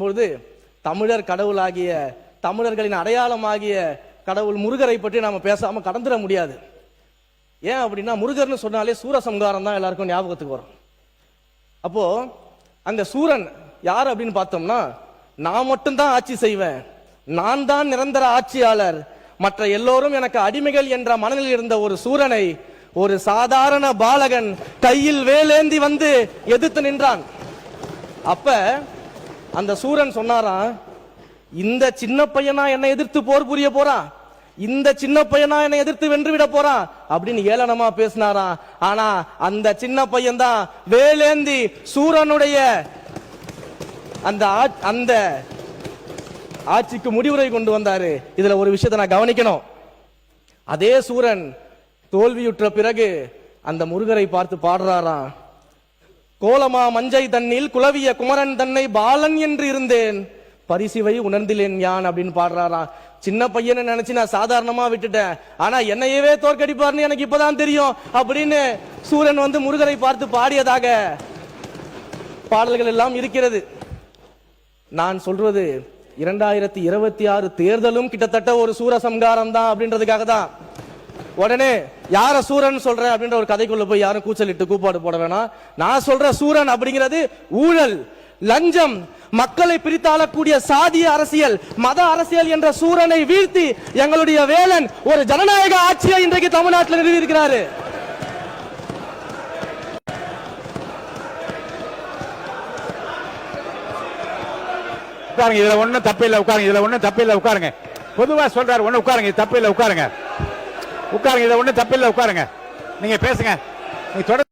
பொழுது தமிழர் கடவுளாகிய தமிழர்களின் அடையாளமாகிய கடவுள் முருகரை பற்றி நாம பேசாம கடந்துட முடியாது. ஏன் அப்படின்னா முருகர்னு சொன்னாலே சூரசம்ஹாரம் தான் எல்லாருக்கும் ஞாபகத்துக்கு வரும். அப்போ அந்த சூரன் யார் அப்படின்னு பார்த்தோம்னா, நான் மட்டும்தான் ஆட்சி செய்வேன், நான் தான் நிரந்தர ஆட்சியாளர், மற்ற எல்லோரும் எனக்கு அடிமைகள் என்ற மனநிலையில் இருந்த ஒரு சூரனை ஒரு சாதாரண பாலகன் கையில் வேலேந்தி வந்து எதிர்த்து நின்றான். அப்ப அந்த சூரன் சொன்னாராம், இந்த சின்ன பையனா என்னை எதிர்த்து போர் புரிய போறான், இந்த சின்ன பையனா என்னை எதிர்த்து வென்று விட போறான் அப்படின்னு ஏளனமா பேசினாராம். ஆனா அந்த சின்ன பையன் தான் வேலேந்தி சூரனுடைய அந்த ஆட்சிக்கு முடிவுரை கொண்டு வந்தாரு. இதுல ஒரு விஷயத்தை நான் கவனிக்கணும். அதே சூரன் தோல்வியுற்ற பிறகு அந்த முருகரை பார்த்து பாடுறாராம், கோலமா மஞ்சை தண்ணில் குலவிய குமரன் தன்னை பாலன் என்று இருந்தேன், பரிசிவை உணர்ந்திலேன் யான் அப்படின்னு பாடுறாராம். சின்ன பையனை நினைச்சு நான் சாதாரணமா விட்டுட்டேன், ஆனா என்னையவே தோற்கடிப்பார்னு எனக்கு இப்பதான் தெரியும் அப்படின்னு சூரன் வந்து முருகரை பார்த்து பாடியதாக பாடல்கள் எல்லாம் இருக்கிறது. நான் சொல்றது 2026 தேர்தலும் கிட்டத்தட்ட ஒரு சூரசம்ஹாரம் தான் அப்படின்றதுக்காக தான். உடனே யார சூரன் சொல்ற அப்படின்ற ஒரு கதைக்குள்ள போய் யாரும் கூச்சலிட்டு கூப்பாடு போட வேணாம். நான் சொல்ற சூரன் அப்படிங்கிறது ஊழல், லஞ்சம், மக்களை பிரித்தாளக்கூடிய சாதிய அரசியல், மத அரசியல் என்ற சூரனை வீழ்த்தி எங்களுடைய வேலன் ஒரு ஜனநாயக ஆட்சியை இன்றைக்கு தமிழ்நாட்டில் நிறுவி இருக்கிறாரு. இதுல ஒண்ணும் தப்பில்லை, உட்காருங்க. இதுல ஒண்ணும் தப்பில்லை, உட்காருங்க. பொதுவா சொல்றாரு, ஒண்ணு உட்காருங்க, தப்பில்லை, உட்காருங்க. உட்காருங்க, இதுல ஒண்ணும் தப்பில்லை, உட்காருங்க. நீங்க பேசுங்க, நீங்க தொடர்ந்து